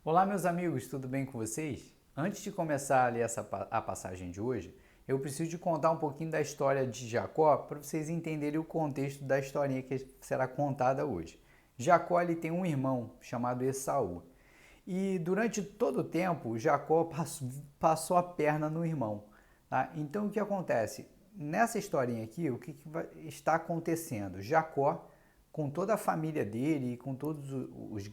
Olá, meus amigos, tudo bem com vocês? Antes de começar a ler a passagem de hoje, eu preciso de contar um pouquinho da história de Jacó para vocês entenderem o contexto da historinha que será contada hoje. Jacó ele tem um irmão chamado Esaú. E durante todo o tempo, Jacó passou a perna no irmão. Tá? Então o que acontece? Nessa historinha aqui, está acontecendo? Jacó, com toda a família dele, com todos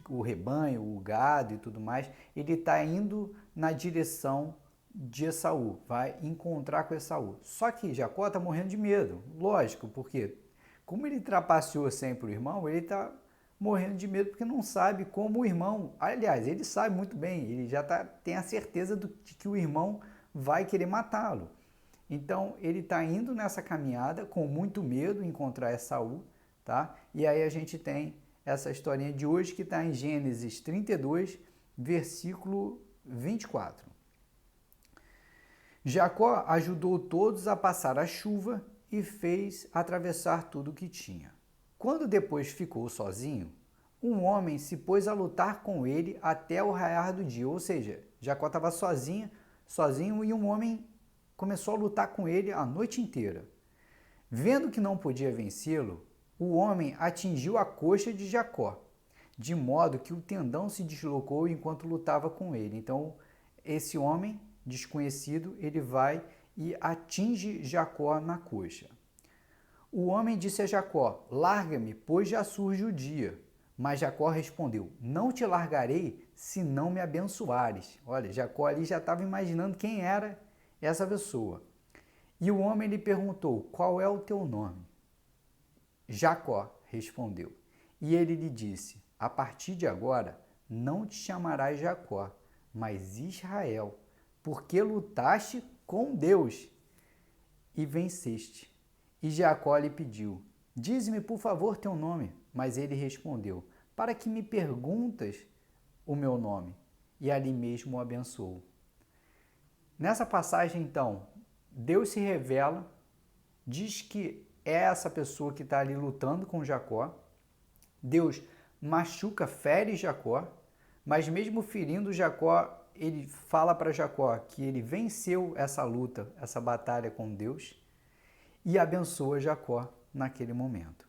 o rebanho, o gado e tudo mais, ele está indo na direção de Esaú, vai encontrar com Esaú. Só que Jacó está morrendo de medo, lógico, porque como ele trapaceou sempre o irmão, ele está morrendo de medo porque não sabe como o irmão. Aliás, ele sabe muito bem, ele já tem a certeza de que o irmão vai querer matá-lo. Então ele está indo nessa caminhada com muito medo de encontrar Esaú, tá? E aí a gente tem essa historinha de hoje que está em Gênesis 32, versículo 24. Jacó ajudou todos a passar a chuva e fez atravessar tudo o que tinha. Quando depois ficou sozinho, um homem se pôs a lutar com ele até o raiar do dia. Ou seja, Jacó estava sozinho e um homem começou a lutar com ele a noite inteira. Vendo que não podia vencê-lo, o homem atingiu a coxa de Jacó, de modo que o tendão se deslocou enquanto lutava com ele. Então, esse homem desconhecido, ele vai e atinge Jacó na coxa. O homem disse a Jacó: larga-me, pois já surge o dia. Mas Jacó respondeu: não te largarei se não me abençoares. Olha, Jacó ali já estava imaginando quem era essa pessoa. E o homem lhe perguntou: qual é o teu nome? Jacó respondeu. E ele lhe disse: a partir de agora não te chamarás Jacó, mas Israel, porque lutaste com Deus e venceste. E Jacó lhe pediu: dize-me, por favor, teu nome. Mas ele respondeu: para que me perguntas o meu nome? E ali mesmo o abençoou. Nessa passagem, então, Deus se revela, diz que é essa pessoa que está ali lutando com Jacó. Deus machuca, fere Jacó, mas mesmo ferindo Jacó, ele fala para Jacó que ele venceu essa luta, essa batalha com Deus e abençoa Jacó naquele momento.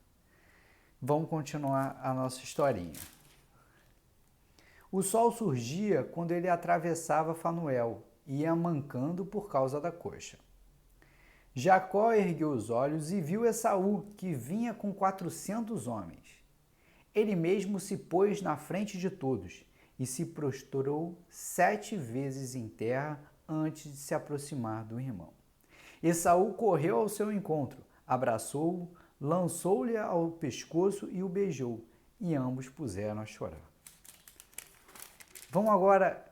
Vamos continuar a nossa historinha. O sol surgia quando ele atravessava Fanuel e ia mancando por causa da coxa. Jacó ergueu os olhos e viu Esaú, que vinha com 400 homens. Ele mesmo se pôs na frente de todos e se prostrou 7 vezes em terra antes de se aproximar do irmão. Esaú correu ao seu encontro, abraçou-o, lançou-lhe ao pescoço e o beijou, e ambos puseram a chorar. Vamos agora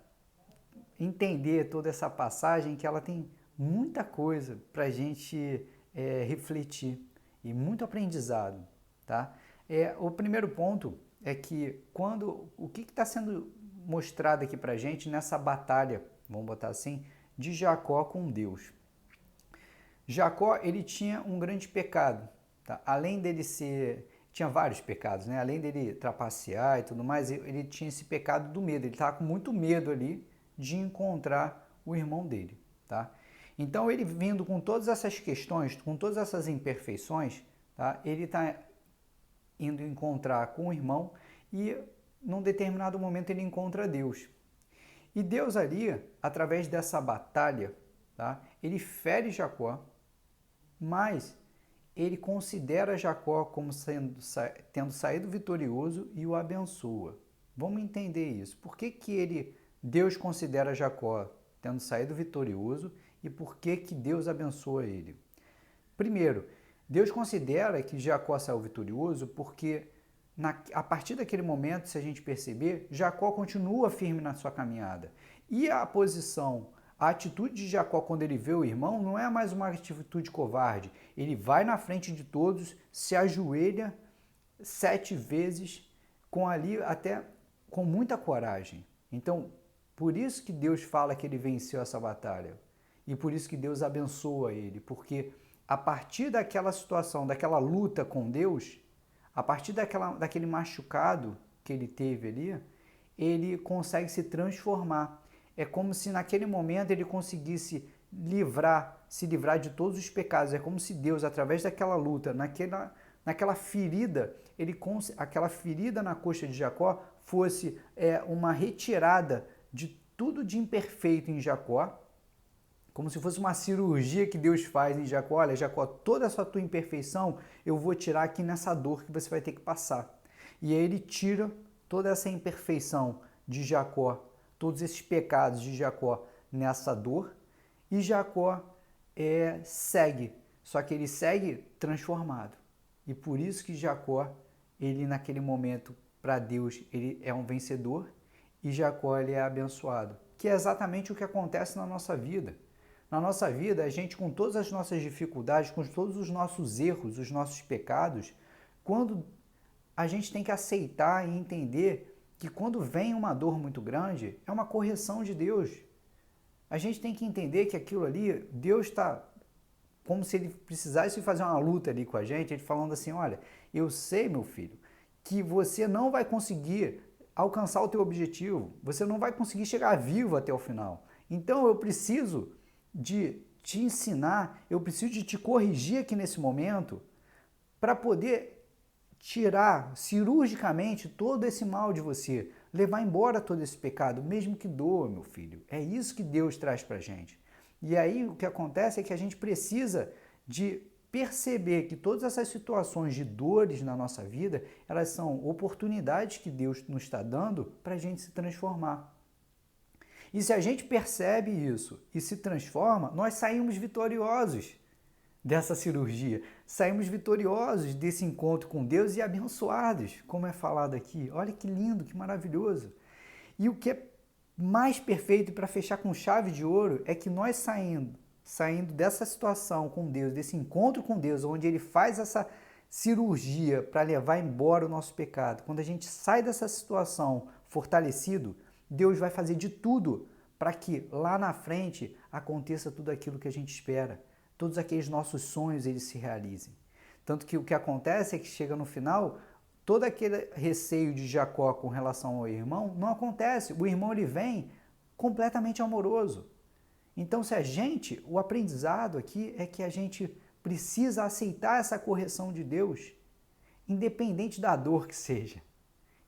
entender toda essa passagem, que ela tem muita coisa para a gente refletir e muito aprendizado, tá? O primeiro ponto é que o que está sendo mostrado aqui para a gente nessa batalha, vamos botar assim, de Jacó com Deus. Jacó, ele tinha um grande pecado, tá? Além dele tinha vários pecados, né? Além dele trapacear e tudo mais, ele tinha esse pecado do medo. Ele estava com muito medo ali de encontrar o irmão dele, tá? Então, ele vindo com todas essas questões, com todas essas imperfeições, tá? Ele está indo encontrar com o irmão e, num determinado momento, ele encontra Deus. E Deus ali, através dessa batalha, tá? Ele fere Jacó, mas ele considera Jacó como tendo saído vitorioso e o abençoa. Vamos entender isso. Por que Deus considera Jacó tendo saído vitorioso e por que Deus abençoa ele? Primeiro, Deus considera que Jacó saiu vitorioso porque a partir daquele momento, se a gente perceber, Jacó continua firme na sua caminhada. E a atitude de Jacó quando ele vê o irmão não é mais uma atitude covarde. Ele vai na frente de todos, se ajoelha 7 vezes, com muita coragem. Então, por isso que Deus fala que ele venceu essa batalha. E por isso que Deus abençoa ele. Porque a partir daquela situação, daquela luta com Deus, a partir daquele machucado que ele teve ali, ele consegue se transformar. É como se naquele momento ele conseguisse se livrar de todos os pecados. É como se Deus, através daquela luta, naquela ferida, aquela ferida na coxa de Jacó fosse uma retirada de tudo de imperfeito em Jacó, como se fosse uma cirurgia que Deus faz em Jacó. Olha, Jacó, toda essa tua imperfeição eu vou tirar aqui nessa dor que você vai ter que passar. E aí ele tira toda essa imperfeição de Jacó, todos esses pecados de Jacó nessa dor, e Jacó segue, só que ele segue transformado. E por isso que Jacó, ele naquele momento, para Deus, ele é um vencedor, e Jacó ele é abençoado, que é exatamente o que acontece na nossa vida. Na nossa vida, a gente, com todas as nossas dificuldades, com todos os nossos erros, os nossos pecados, quando a gente tem que aceitar e entender que quando vem uma dor muito grande, é uma correção de Deus. A gente tem que entender que aquilo ali, Deus está como se ele precisasse fazer uma luta ali com a gente, ele falando assim, olha, eu sei, meu filho, que você não vai conseguir alcançar o teu objetivo, você não vai conseguir chegar vivo até o final. Então eu preciso de te ensinar, eu preciso de te corrigir aqui nesse momento para poder tirar cirurgicamente todo esse mal de você, levar embora todo esse pecado, mesmo que doa, meu filho. É isso que Deus traz para a gente. E aí o que acontece é que a gente precisa de perceber que todas essas situações de dores na nossa vida, elas são oportunidades que Deus nos está dando para a gente se transformar. E se a gente percebe isso e se transforma, nós saímos vitoriosos dessa cirurgia. Saímos vitoriosos desse encontro com Deus e abençoados, como é falado aqui. Olha que lindo, que maravilhoso. E o que é mais perfeito para fechar com chave de ouro é que nós saindo dessa situação com Deus, desse encontro com Deus, onde Ele faz essa cirurgia para levar embora o nosso pecado. Quando a gente sai dessa situação fortalecido, Deus vai fazer de tudo para que lá na frente aconteça tudo aquilo que a gente espera. Todos aqueles nossos sonhos eles se realizem. Tanto que o que acontece é que chega no final, todo aquele receio de Jacó com relação ao irmão não acontece. O irmão ele vem completamente amoroso. Então, o aprendizado aqui é que a gente precisa aceitar essa correção de Deus, independente da dor que seja.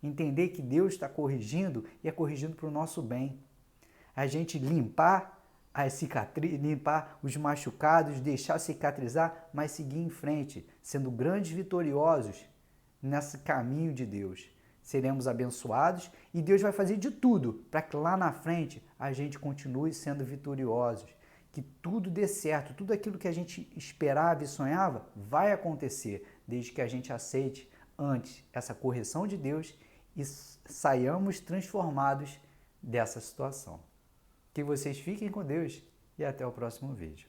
Entender que Deus está corrigindo e é corrigindo para o nosso bem. A gente limpar as cicatrizes, limpar os machucados, deixar cicatrizar, mas seguir em frente, sendo grandes vitoriosos nesse caminho de Deus. Seremos abençoados e Deus vai fazer de tudo para que lá na frente a gente continue sendo vitoriosos, que tudo dê certo, tudo aquilo que a gente esperava e sonhava vai acontecer, desde que a gente aceite antes essa correção de Deus e saiamos transformados dessa situação. Que vocês fiquem com Deus e até o próximo vídeo.